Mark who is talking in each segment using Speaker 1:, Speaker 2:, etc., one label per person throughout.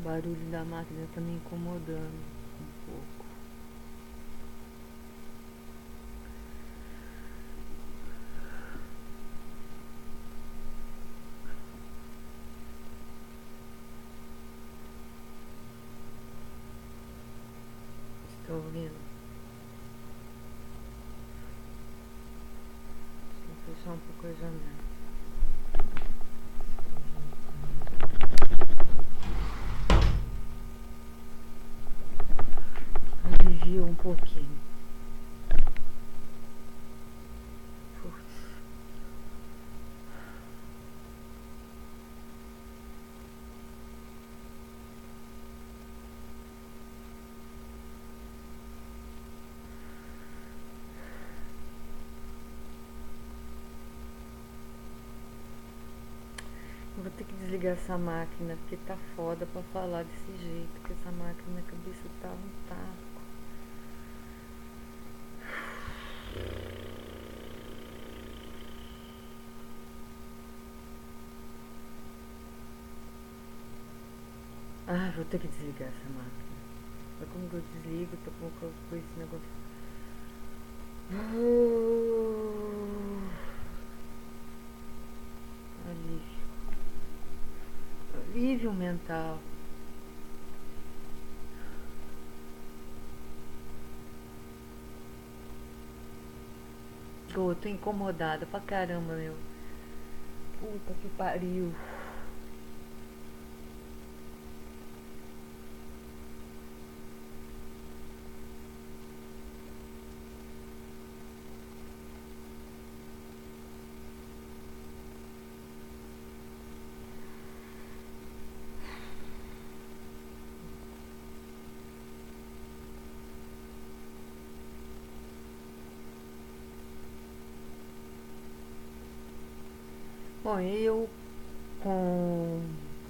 Speaker 1: barulho da máquina tá me incomodando um pouco. Estou ouvindo? Vou fechar um pouco a janela. Alivia um pouquinho. Putz. Eu vou ter que desligar essa máquina porque tá foda pra falar desse jeito, que essa máquina na cabeça tá um taco. Ah, vou ter que desligar essa máquina. Mas como que eu desligo? Tô com esse negócio. Alívio. Alívio mental. Tô incomodada pra caramba, meu. Puta que pariu. Bom,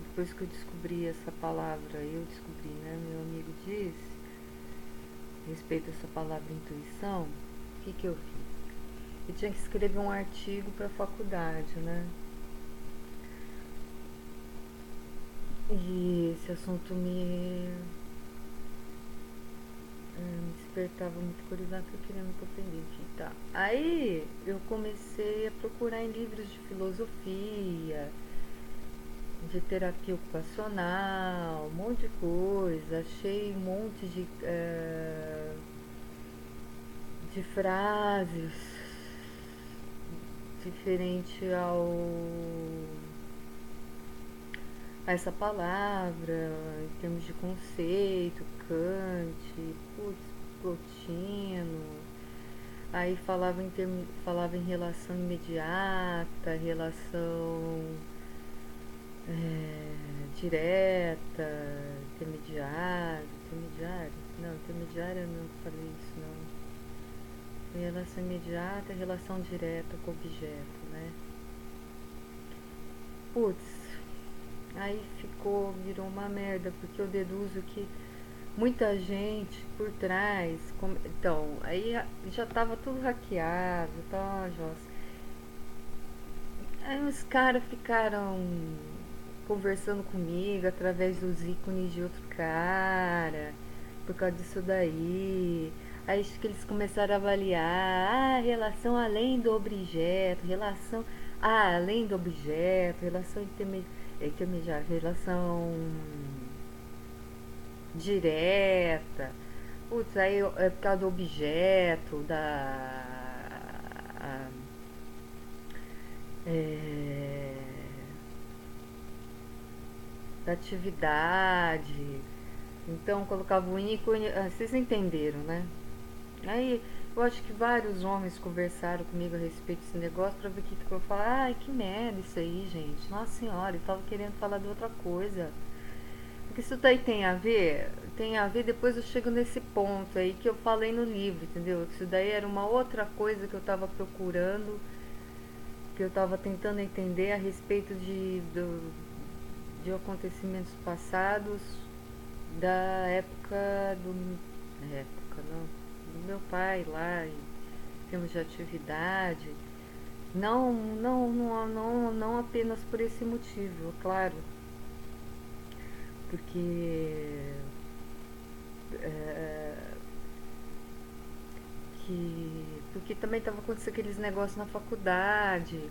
Speaker 1: depois que eu descobri essa palavra, né? Meu amigo disse, respeito a essa palavra intuição, o que eu fiz? Eu tinha que escrever um artigo para a faculdade, né? E esse assunto me despertava muita curiosidade que eu queria me aprender, enfim, tá. Aí eu comecei a procurar em livros de filosofia, de terapia ocupacional, um monte de coisa. Achei um monte de frases diferente a essa palavra, em termos de conceito, Kant, putz, Plotino. Aí falava em relação imediata, relação direta, intermediária, não, intermediária eu não falei isso não. Relação imediata, relação direta com o objeto, né? Putz, aí virou uma merda, porque eu deduzo que muita gente por trás. Então, aí já tava tudo hackeado, tá, Joss? Aí os caras ficaram conversando comigo através dos ícones de outro cara, por causa disso daí. Aí acho que eles começaram a avaliar relação além do objeto, relação além do objeto, relação intermediária, relação direta. Putz, aí é por causa do objeto, é, da atividade. Então colocava o ícone. Vocês entenderam, né? Aí eu acho que vários homens conversaram comigo a respeito desse negócio pra ver o que eu falar. Ai, que merda isso aí, gente. Nossa senhora, eu tava querendo falar de outra coisa. Porque isso daí tem a ver, depois eu chego nesse ponto aí que eu falei no livro, entendeu? Isso daí era uma outra coisa que eu tava procurando, que eu tava tentando entender a respeito de acontecimentos passados da época não, do meu pai lá, em termos de atividade. Não apenas por esse motivo, claro. porque é, porque também tava acontecendo aqueles negócios na faculdade,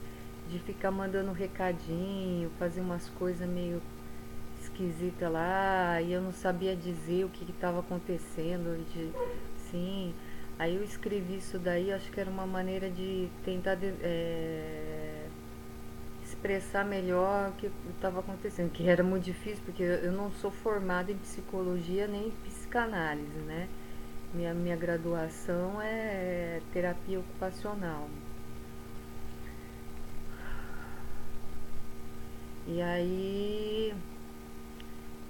Speaker 1: de ficar mandando recadinho, fazer umas coisas meio esquisitas lá, e eu não sabia dizer o que estava acontecendo, sim. Aí eu escrevi isso daí, acho que era uma maneira de tentar expressar melhor o que estava acontecendo, que era muito difícil, porque eu não sou formada em psicologia nem em psicanálise, né? Minha graduação é terapia ocupacional. E aí.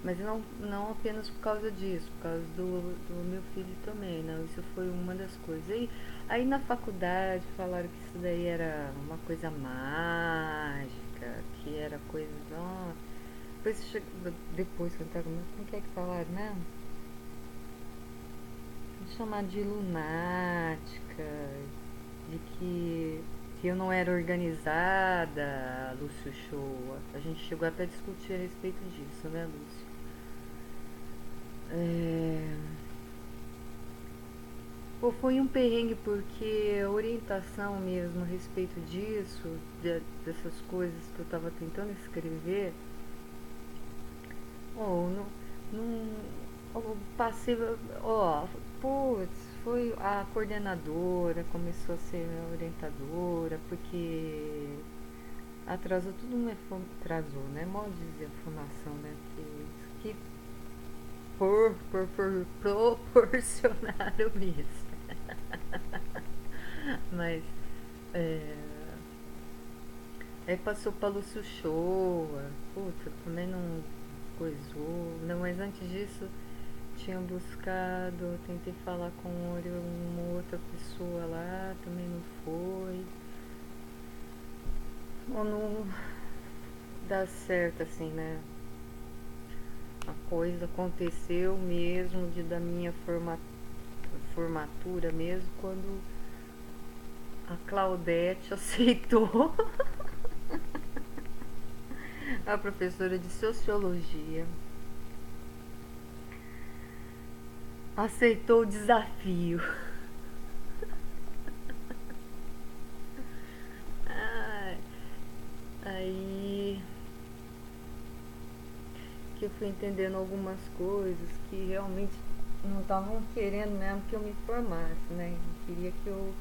Speaker 1: Mas não apenas por causa disso, por causa do meu filho também, não. Isso foi uma das coisas. E aí na faculdade falaram que isso daí era uma coisa mágica, que era coisa. Ó, depois que eu tava. Como que é que falaram, né? Chamar de lunática, de que eu não era organizada, Lúcio Show. A gente chegou até a discutir a respeito disso, né, Lúcio? É... Pô, foi um perrengue porque a orientação mesmo a respeito disso, dessas coisas que eu tava tentando escrever, oh, não, oh, passei, ó, putz, foi a coordenadora, começou a ser minha orientadora, porque atrasou tudo, não é, atrasou, né? Modo de dizer formação, né? Que proporcionaram isso. Mas é, aí passou pra Lúcio Shoa, puta, também não coisou. Não, mas antes disso tinha buscado, tentei falar com uma outra pessoa lá, também não foi. Ou não dá certo assim, né? A coisa aconteceu mesmo da minha formatura mesmo quando a Claudete aceitou, a professora de sociologia, aceitou o desafio. Ai, aí que eu fui entendendo algumas coisas que realmente não estavam querendo mesmo que eu me formasse, né? Queria que eu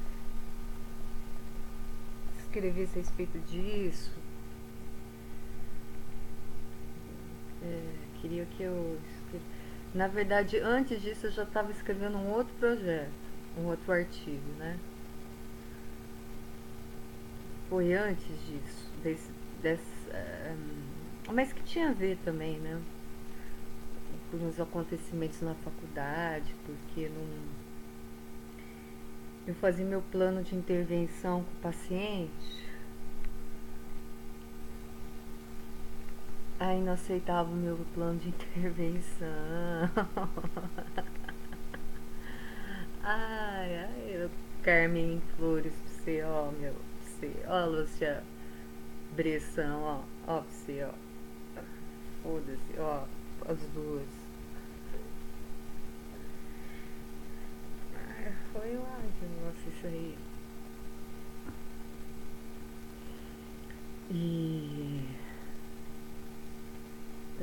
Speaker 1: escrevesse a respeito disso. Queria que eu. Na verdade, antes disso, eu já estava escrevendo um outro projeto, um outro artigo, né? Foi antes disso, mas que tinha a ver também, né? Com os acontecimentos na faculdade, porque não, eu fazia meu plano de intervenção com o paciente, aí não aceitava o meu plano de intervenção. Ai, ai, Carmen Flores pra você, ó, meu, pra você, ó, Lúcia Bressão, ó, pra você, ó, foda-se, ó, as duas. Ai, foi lá, nossa, isso aí. E.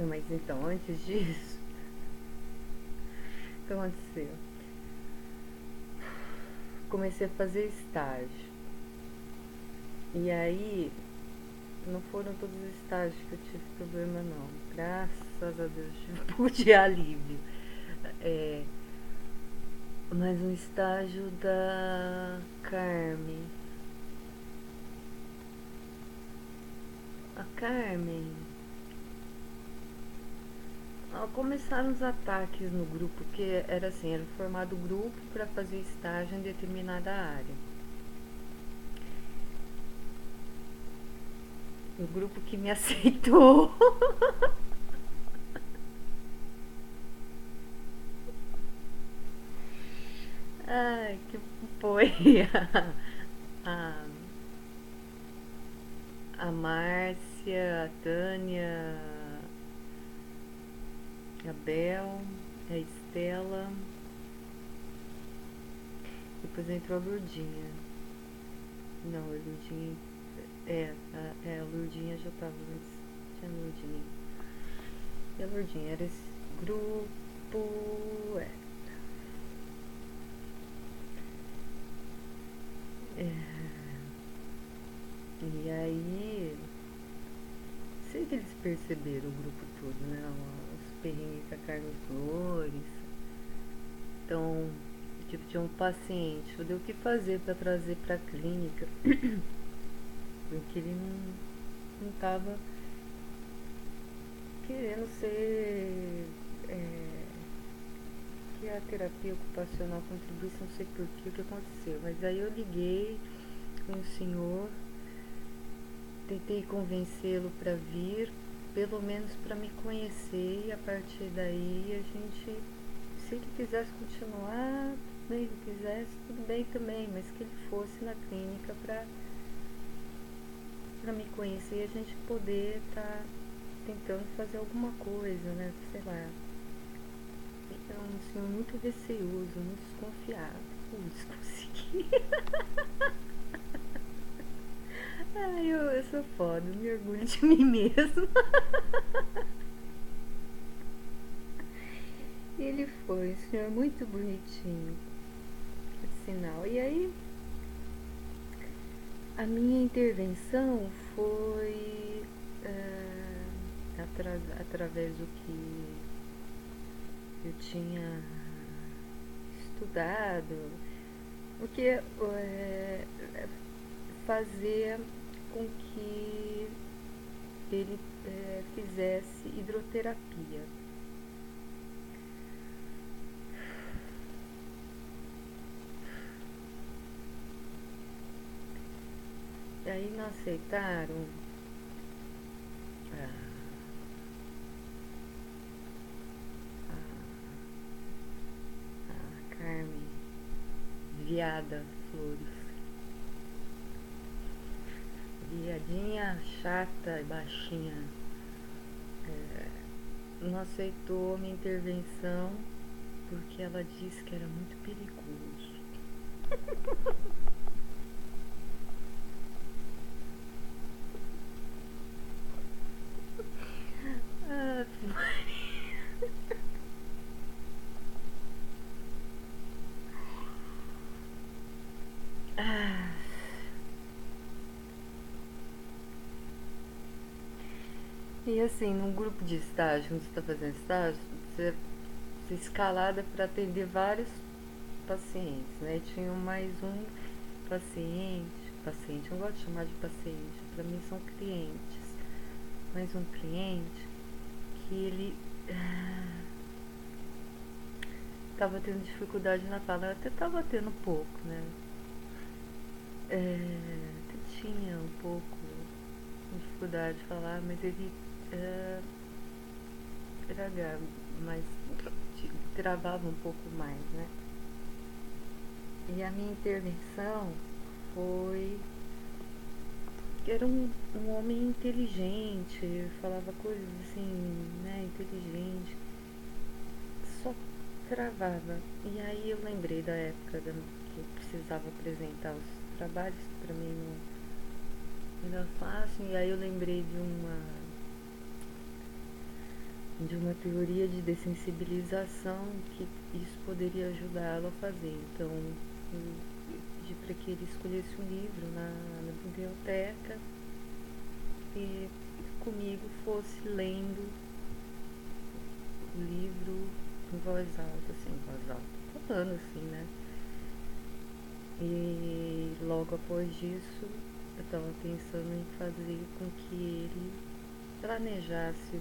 Speaker 1: Mas então, antes disso, o que aconteceu? Comecei a fazer estágio. E aí, não foram todos os estágios que eu tive problema, não. Graças a Deus, tive um pouco de alívio. É, mas um estágio da Carmen. A Carmen. Começaram os ataques no grupo, porque era assim, era formado grupo para fazer estágio em determinada área. O grupo que me aceitou. Ai, que foi a, a Márcia, a Tânia, A Bel, a Estela, depois entrou a Lurdinha. Não, a Lurdinha. A Lurdinha já tava antes. Tinha a Lurdinha. E a Lurdinha era esse grupo. E aí. Sei que eles perceberam o grupo todo, né? Os perrengues com a Carmen Flores. Então, tipo, tinha um paciente. Eu dei o que fazer pra trazer pra clínica. Porque ele não tava querendo ser. Que a terapia ocupacional contribuísse, não sei por que o que aconteceu. Mas aí eu liguei com o senhor, tentei convencê-lo para vir, pelo menos para me conhecer, e a partir daí a gente, se ele quisesse continuar, tudo bem, se ele quisesse, tudo bem também, mas que ele fosse na clínica para me conhecer e a gente poder estar tentando fazer alguma coisa, né? Sei lá. É um senhor muito receoso, muito desconfiado. Putz, consegui. Ai, eu sou foda, eu me orgulho de mim mesmo. E ele foi, um senhor muito bonitinho, por sinal. E aí, a minha intervenção foi através do que eu tinha estudado, o que fazer com que ele fizesse hidroterapia. E aí não aceitaram a, a Carmen Viada Flores. Viadinha chata e baixinha. Não aceitou a minha intervenção porque ela disse que era muito perigoso. Ah, ah. E assim, num grupo de estágio, quando você está fazendo estágio, você é escalada para atender vários pacientes, né? E tinha mais um paciente, eu não gosto de chamar de paciente, para mim são clientes, mais um cliente que ele estava tendo dificuldade na fala, eu até estava tendo um pouco, né? Até tinha um pouco de dificuldade de falar, mas ele era mas travava um pouco mais, né? E a minha intervenção foi que era um homem inteligente, falava coisas assim, né, inteligente, só travava. E aí eu lembrei da época que eu precisava apresentar os trabalhos, que pra mim não era fácil, e aí eu lembrei de uma teoria de dessensibilização que isso poderia ajudá-lo a fazer. Então eu pedi para que ele escolhesse um livro na biblioteca e comigo fosse lendo o livro em voz alta, assim, em voz alta, falando assim, né? E logo após isso eu estava pensando em fazer com que ele planejasse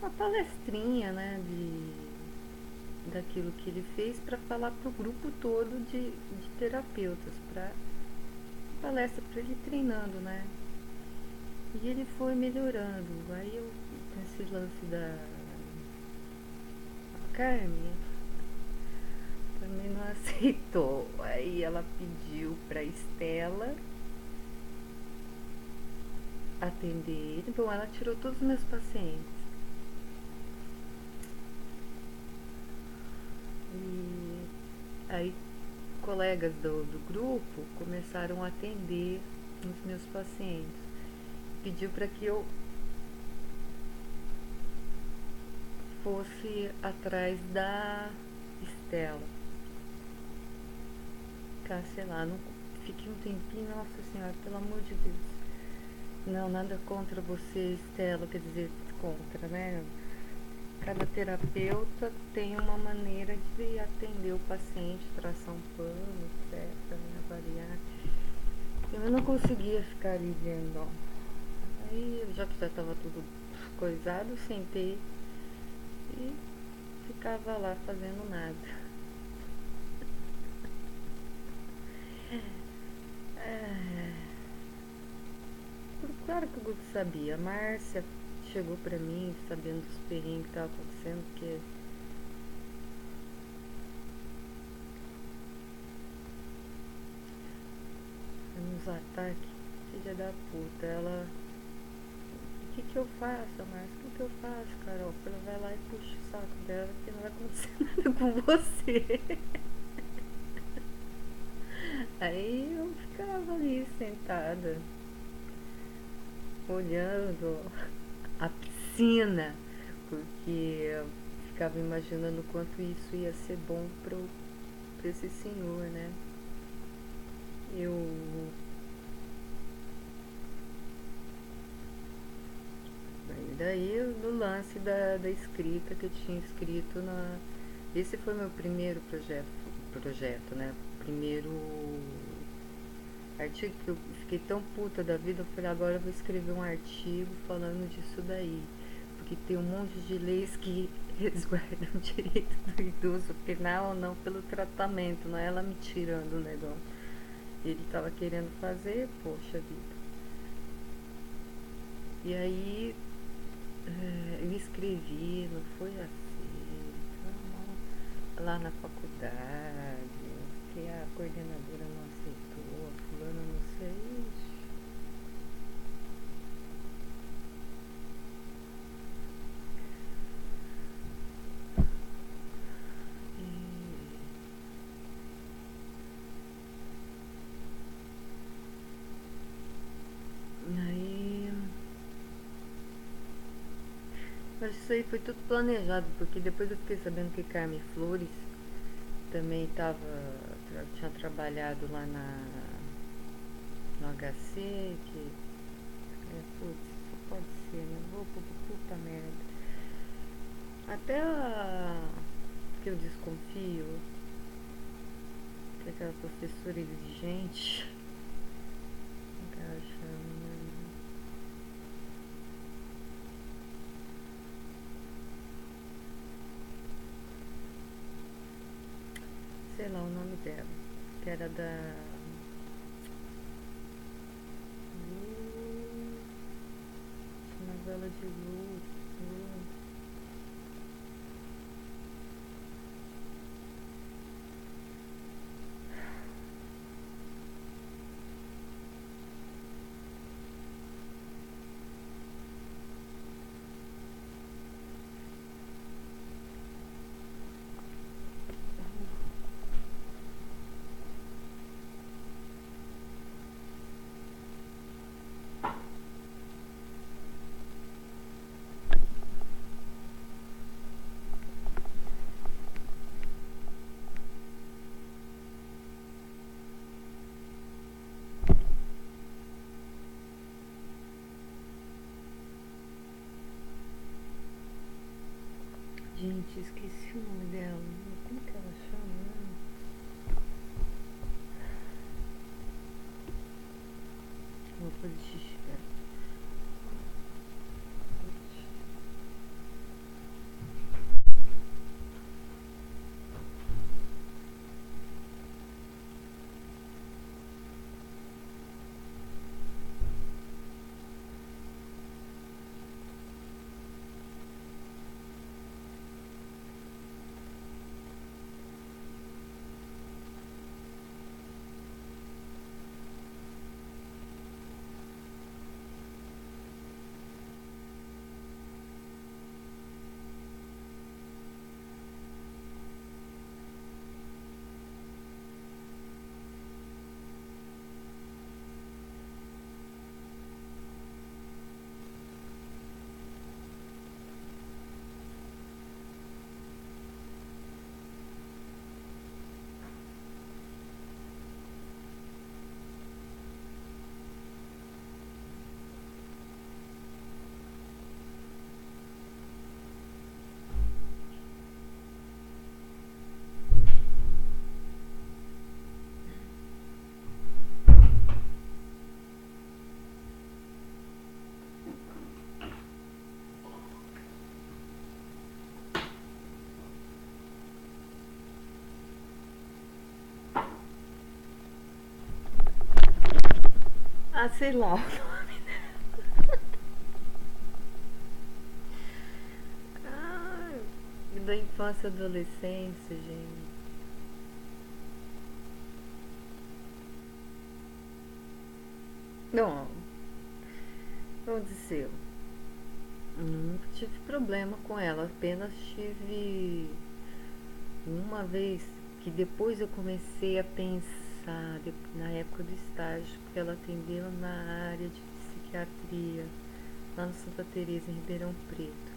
Speaker 1: uma palestrinha, né, daquilo que ele fez para falar pro grupo todo de terapeutas, para palestra para ele treinando, né? E ele foi melhorando. Aí eu, esse lance da Carmen, também não aceitou. Aí ela pediu pra Estela atender ele. Bom, ela tirou todos os meus pacientes. E aí colegas do grupo começaram a atender os meus pacientes. Pediu para que eu fosse atrás da Estela. Sei lá, não, fiquei um tempinho, nossa senhora, pelo amor de Deus. Não, nada contra você, Estela, quer dizer, contra, né? Cada terapeuta tem uma maneira de atender o paciente, traçar um plano, etc, né, avaliar. Eu não conseguia ficar ali vendo, ó. Aí, já que já estava tudo coisado, sentei e ficava lá fazendo nada. Claro que o Guto sabia. A Márcia chegou pra mim sabendo dos perrengues que estavam acontecendo, porque nos ataques, filha da puta, ela. O que eu faço, Márcia? O que eu faço, Carol? Ela vai lá e puxa o saco dela, que não vai acontecer nada com você. Aí eu ficava ali sentada, olhando a piscina, porque eu ficava imaginando o quanto isso ia ser bom pra esse senhor, né? Eu. Daí no lance da escrita que eu tinha escrito na. Esse foi meu primeiro projeto, né? Primeiro artigo que eu fiquei tão puta da vida, eu falei, agora eu vou escrever um artigo falando disso daí. Porque tem um monte de leis que resguardam o direito do idoso penal ou não pelo tratamento, não é ela me tirando o negócio. Ele tava querendo fazer, poxa vida. E aí eu escrevi, não foi assim. Então, lá na faculdade, que a coordenadora não aceitou, a fulana não sei. Aí. Mas isso aí foi tudo planejado, porque depois eu fiquei sabendo que Carmen Flores também tinha trabalhado lá no HC, que putz, só pode ser, né? Vou puta merda. Até que eu desconfio que aquela professora exigente, aquela chama, sei lá o nome dela, que era da novela de Lu. Gente, esqueci o nome dela. Como que ela chama? Vou fazer xixi. Ah, sei lá. Ah, da infância e adolescência, gente. Não, vamos dizer, eu nunca tive problema com ela, apenas tive uma vez que depois eu comecei a pensar, na época do estágio, porque ela atendeu na área de psiquiatria, lá no Santa Teresa, em Ribeirão Preto,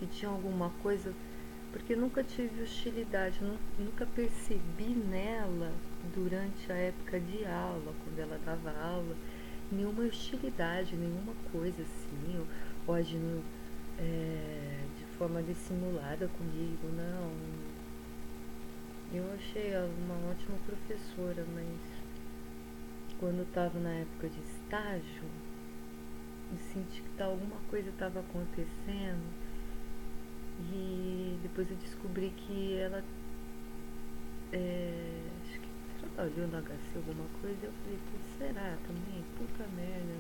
Speaker 1: que tinha alguma coisa, porque nunca tive hostilidade, nunca percebi nela, durante a época de aula, quando ela dava aula, nenhuma hostilidade, nenhuma coisa assim, ou agindo de forma dissimulada comigo, não. Eu achei ela uma ótima professora, mas quando eu estava na época de estágio, eu senti que alguma coisa estava acontecendo e depois eu descobri que ela acho que trabalhou no HC alguma coisa. Eu falei, putz, será também? Puta merda.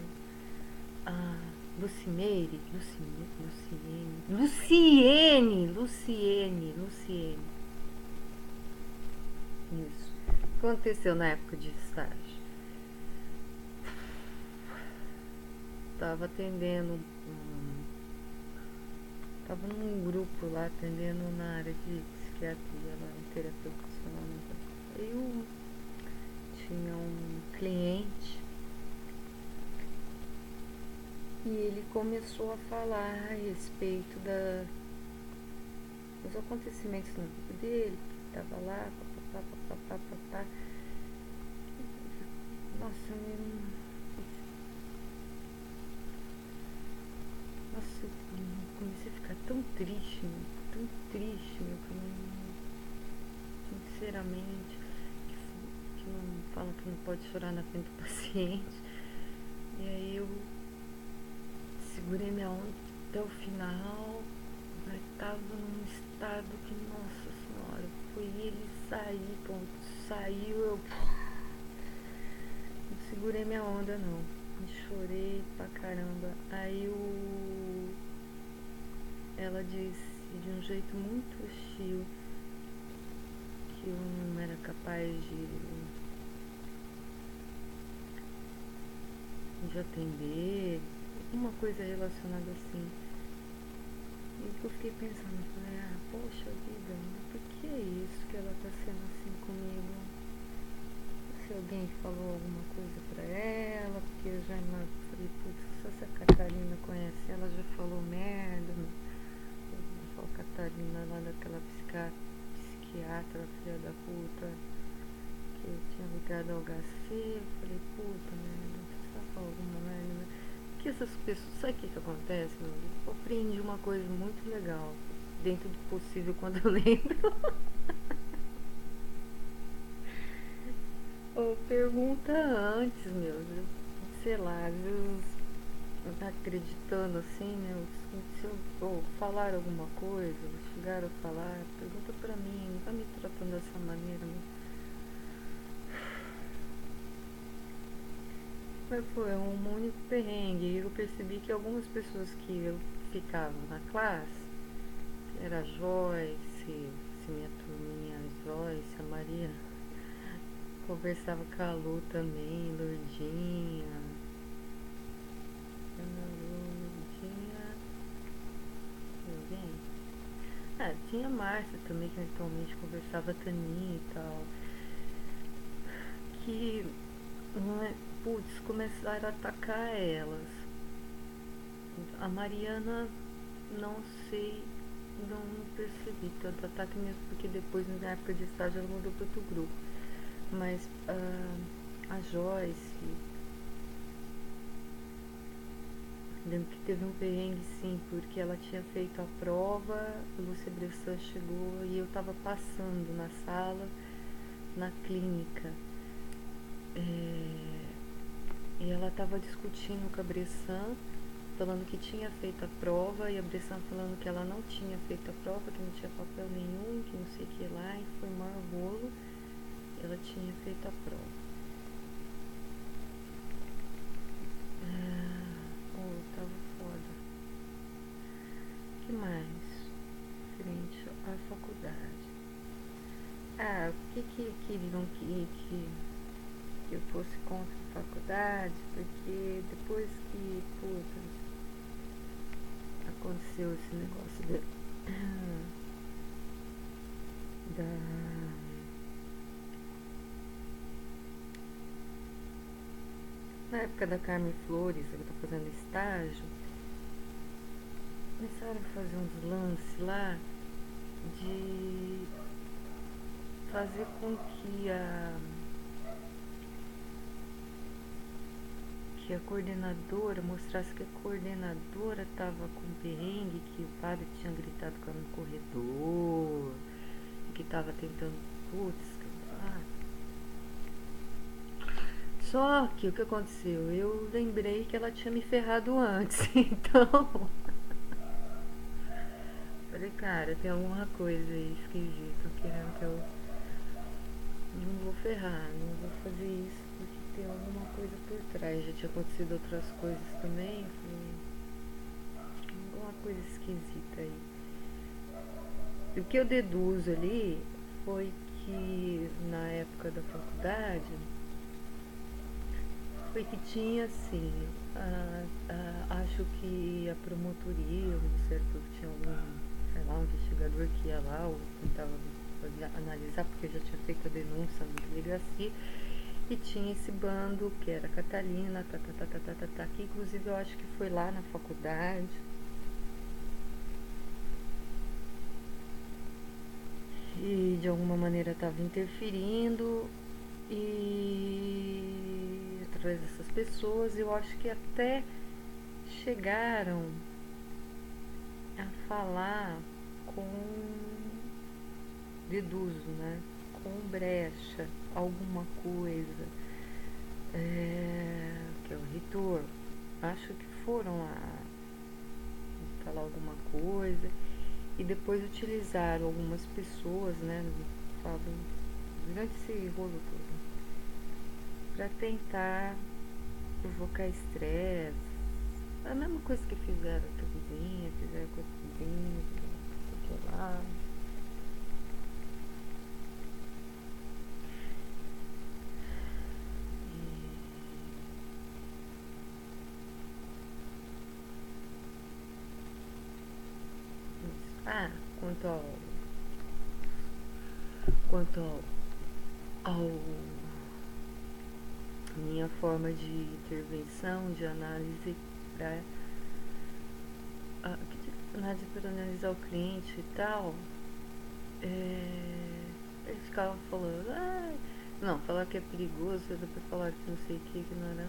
Speaker 1: Ah, Luciene. Isso. Aconteceu na época de estágio. Tava atendendo tava num grupo lá atendendo na área de psiquiatria, lá em terapia ocupacional. Eu tinha um cliente e ele começou a falar a respeito dos acontecimentos na vida dele, que tava lá, papapá. Nossa, nossa, eu comecei a ficar tão triste, meu, que eu não, sinceramente, que não fala que não pode chorar na frente do paciente. E aí eu segurei minha onda até o final, mas tava num estado que, nossa senhora, foi ele sair, ponto, saiu, eu não segurei minha onda não. Chorei pra caramba. Ela disse de um jeito muito hostil que eu não era capaz de atender, uma coisa relacionada assim. E eu fiquei pensando, falei, poxa vida, por que é isso que ela tá sendo assim comigo? Se alguém falou alguma coisa pra ela, porque eu já falei, putz, só se a Catarina conhece, ela já falou merda, né? A Catarina lá daquela psiquiatra, filha da puta, que eu tinha ligado ao HC, eu falei, puta merda, só falou alguma merda, né? Que essas pessoas, sabe o que acontece? Eu aprendi uma coisa muito legal, dentro do possível quando eu lembro. Ou pergunta antes, meu, sei lá, às vezes não tá acreditando assim, né? Se eu falar alguma coisa, chegar a falar, pergunta pra mim, não tá me tratando dessa maneira, né? Mas foi um único perrengue. E eu percebi que algumas pessoas que eu ficava na classe, era a Joyce, minha turminha, a Joyce, a Maria, conversava com a Lu também, Lourdinha, Ana Lourdinha, alguém? Tinha a Márcia também, que eventualmente conversava, a Taninha e tal. Que, putz, começaram a atacar elas. A Mariana, não sei, não percebi tanto ataque mesmo, porque depois, na época de estágio, ela mudou para outro grupo. Mas a Joyce, lembro que teve um perrengue sim, porque ela tinha feito a prova, a Lúcia Bressan chegou e eu tava passando na sala, na clínica. E ela tava discutindo com a Bressan, falando que tinha feito a prova, e a Bressan falando que ela não tinha feito a prova, que não tinha papel nenhum, que não sei o que lá, e foi um maior rolo. Ela tinha feito a prova. queriam que eu fosse contra a faculdade, porque depois que, putz, aconteceu esse negócio da na época da Carmen Flores, eu tô fazendo estágio, começaram a fazer uns lances lá de fazer com que a coordenadora mostrasse que a coordenadora estava com perrengue, que o padre tinha gritado com ela no corredor, que estava tentando, putz, só que o que aconteceu? Eu lembrei que ela tinha me ferrado antes, então falei, cara, tem alguma coisa aí esquisita querendo que eu não vou ferrar, não vou fazer isso porque tem alguma coisa por trás. Já tinha acontecido outras coisas também, falei, alguma coisa esquisita aí. E o que eu deduzo ali foi que na época da faculdade foi que tinha assim, acho que a promotoria, o Ministério Público tinha algum, sei lá, um investigador que ia lá ou tentava analisar, porque eu já tinha feito a denúncia na delegacia, e tinha esse bando que era Catalina, que inclusive eu acho que foi lá na faculdade. E de alguma maneira estava interferindo e através dessas pessoas eu acho que até chegaram a falar com, deduzo, né, com brecha, alguma coisa, que é o reitor, acho que foram lá falar alguma coisa e depois utilizaram algumas pessoas, né, durante esse rolo todo, para tentar provocar estresse. A mesma coisa que fizeram com a vizinha, fizeram com a vizinha, fizeram lá. Ah, quanto ao minha forma de intervenção, de análise para analisar o cliente e tal, eles ficavam falando, não, falar que é perigoso, depois falar que não sei o que não era,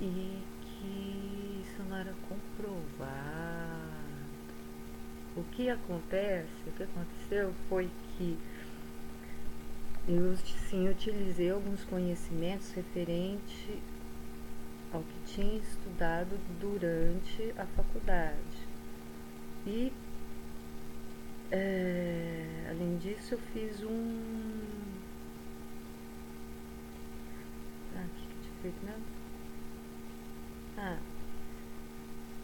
Speaker 1: e que isso não era comprovado. O que aconteceu foi que eu sim utilizei alguns conhecimentos referente ao que tinha estudado durante a faculdade. E além disso eu fiz o que eu tinha feito mesmo?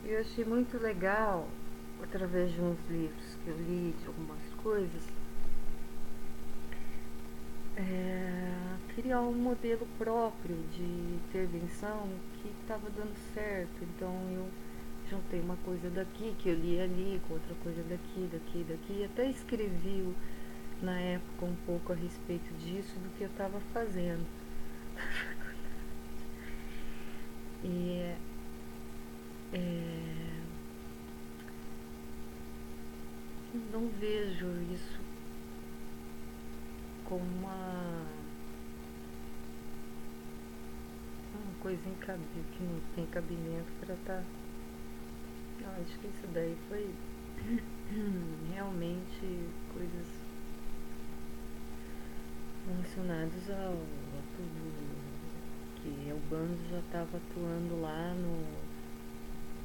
Speaker 1: Eu achei muito legal, através de uns livros que eu li, de algumas coisas, criar um modelo próprio de intervenção que estava dando certo. Então eu juntei uma coisa daqui que eu li ali com outra coisa daqui, e até escrevi na época um pouco a respeito disso, do que eu estava fazendo. E não vejo isso como uma coisa incabível, que não tem cabimento para estar. Não, acho que isso daí foi realmente coisas relacionadas a tudo que o bando já estava atuando lá,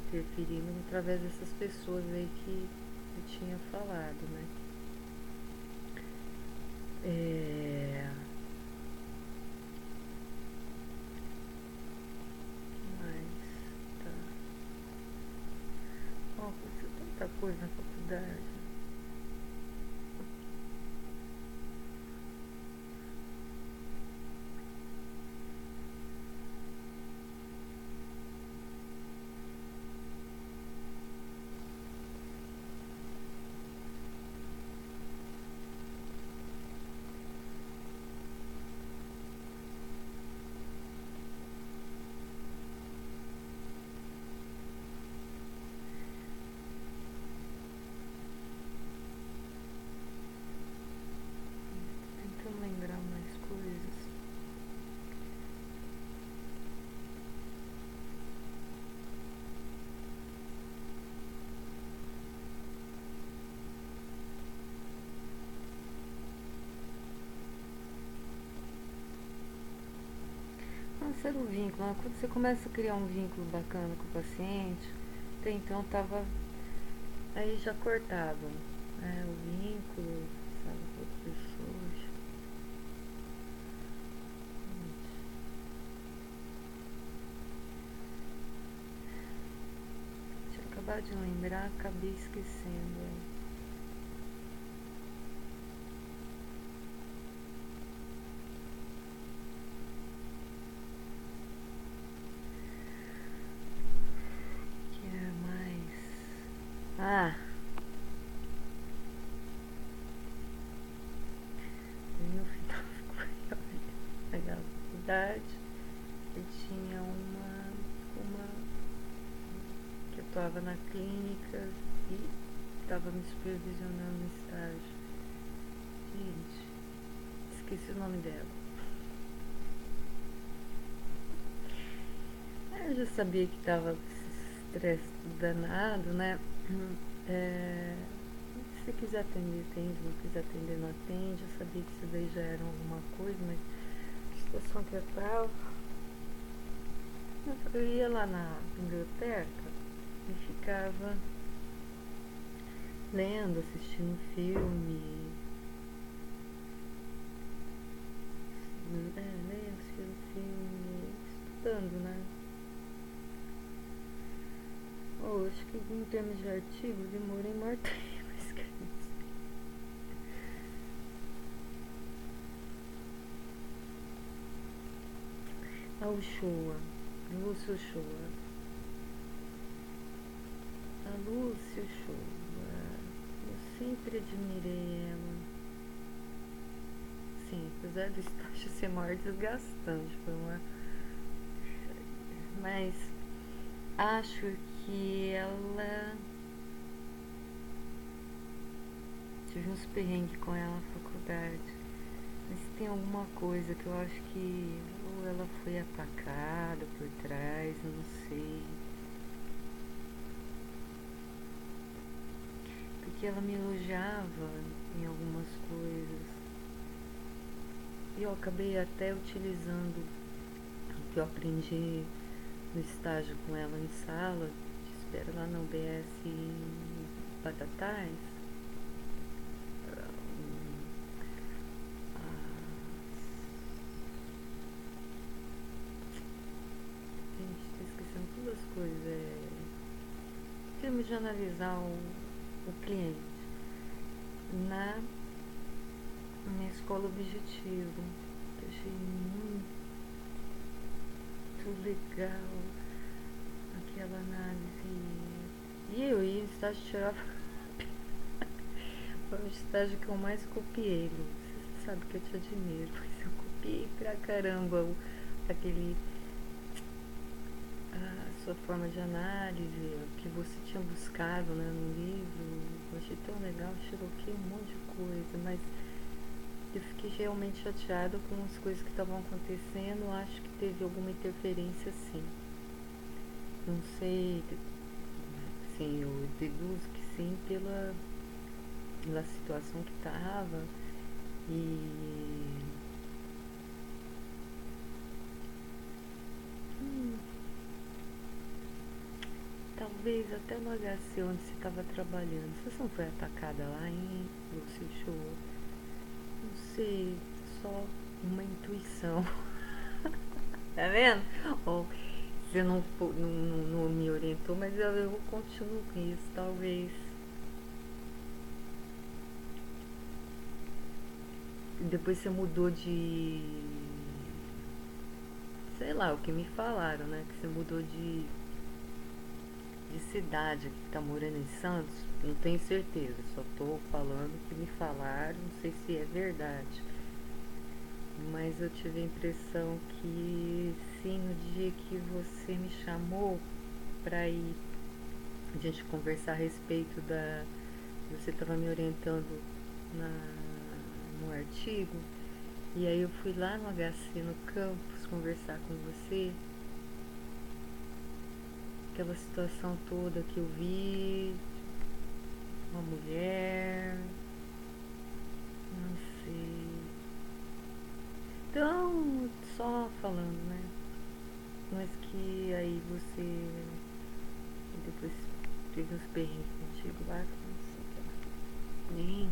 Speaker 1: interferindo através dessas pessoas aí que eu tinha falado, né? Mas tá. Aconteceu tanta coisa na faculdade. pelo vínculo, né? Quando você começa a criar um vínculo bacana com o paciente, até então tava. Aí já cortava, né? O vínculo, sabe, com outras pessoas. Tinha acabado de lembrar, acabei esquecendo. Que é mais. Ah! No final da gravidade, eu tinha uma que atuava na clínica e estava me supervisionando no estágio. Gente, esqueci o nome dela. Eu já sabia que tava estresse danado, né? É, se quiser atender, atende, não quiser atender, não atende. Eu sabia que isso daí já era alguma coisa, mas a situação que eu tava. Eu ia lá na biblioteca e ficava lendo, assistindo filme, lendo, assistindo filme, estudando, né? Oh, acho que em termos de artigo demorei mais tempo pra escrever. A Uchoa, Lúcia Uchoa. A Lúcia Uchoa. Eu sempre admirei ela. Sim, apesar do estágio ser maior desgastante, foi uma. Mas acho que ela. Tive uns perrengues com ela na faculdade. Mas tem alguma coisa que eu acho que ou ela foi atacada por trás, eu não sei. Porque ela me elogiava em algumas coisas. E eu acabei até utilizando o que eu aprendi no estágio com ela em sala de espera lá na UBS em Batatais. Gente, tô esquecendo todas as coisas. Temos de analisar o cliente na, na escola objetivo. Eu achei muito legal aquela análise. E eu ia em estágio tirar. Foi o estágio que eu mais copiei, Lu. Você sabe que eu te admiro, mas eu copiei pra caramba aquele a sua forma de análise, o que você tinha buscado, né, no livro. Eu achei tão legal, xeroquei um monte de coisa, mas eu fiquei realmente chateada com as coisas que estavam acontecendo. Acho que teve alguma interferência, sim. Não sei, sim, eu deduzo que sim pela situação que estava e talvez até no HC onde você estava trabalhando. Você não foi atacada lá em Lúcio Show? Não sei, só uma intuição. Tá vendo? Ou você não me orientou, mas eu continuo com isso, talvez. Depois você mudou de. Sei lá, o que me falaram, né? Que você mudou de cidade, que tá morando em Santos. Não tenho certeza, só tô falando o que me falaram, não sei se é verdade. Mas eu tive a impressão que sim, no dia que você me chamou pra ir a gente conversar a respeito da. Você estava me orientando na, no artigo, e aí eu fui lá no HC no campus conversar com você. Aquela situação toda que eu vi, uma mulher, não sei. Então, só falando, né? mas que aí você depois teve uns perrengues contigo lá, que não sei o que lá. Nem.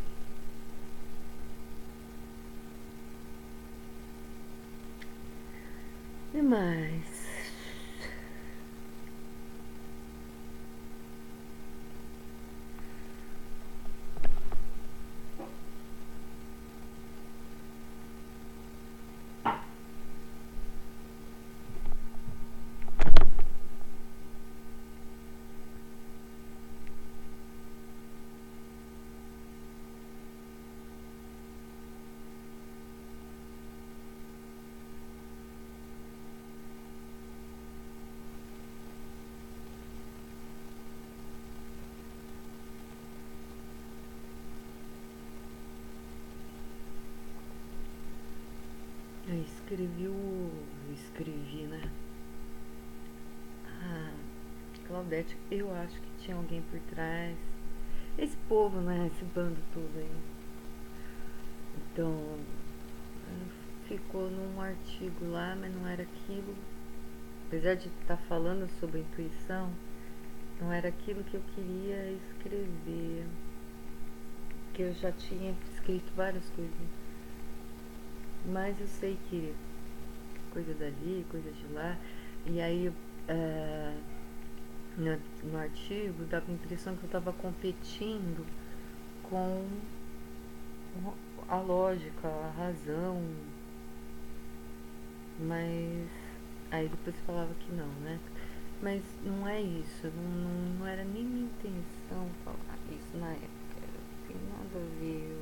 Speaker 1: Demais. Eu escrevi, né? Ah, Claudete, eu acho que tinha alguém por trás. Esse povo, né? Esse bando todo aí. Então, ficou num artigo lá, mas não era aquilo. Apesar de estar falando sobre intuição, não era aquilo que eu queria escrever. Que eu já tinha escrito várias coisas. Mas eu sei que coisa dali, coisa de lá. E aí, uh, no artigo, dava a impressão que eu estava competindo com a lógica, a razão, mas aí depois falava que não, né? Mas não é isso, não era nem minha intenção falar isso na época, não tem nada a ver.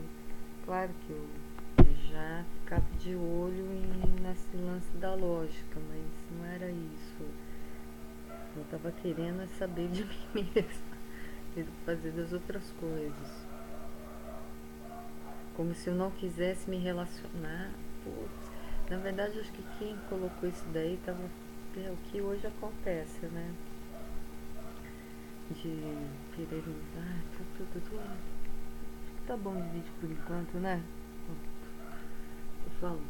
Speaker 1: Claro que eu já ficava de olho nesse lance da lógica, mas não era isso. Eu tava querendo saber de mim mesma e fazer das outras coisas. Como se eu não quisesse me relacionar. Putz, na verdade, acho que quem colocou isso daí tava. É o que hoje acontece, né? De querer. Ah, tá bom de vídeo por enquanto, né? Eu falo.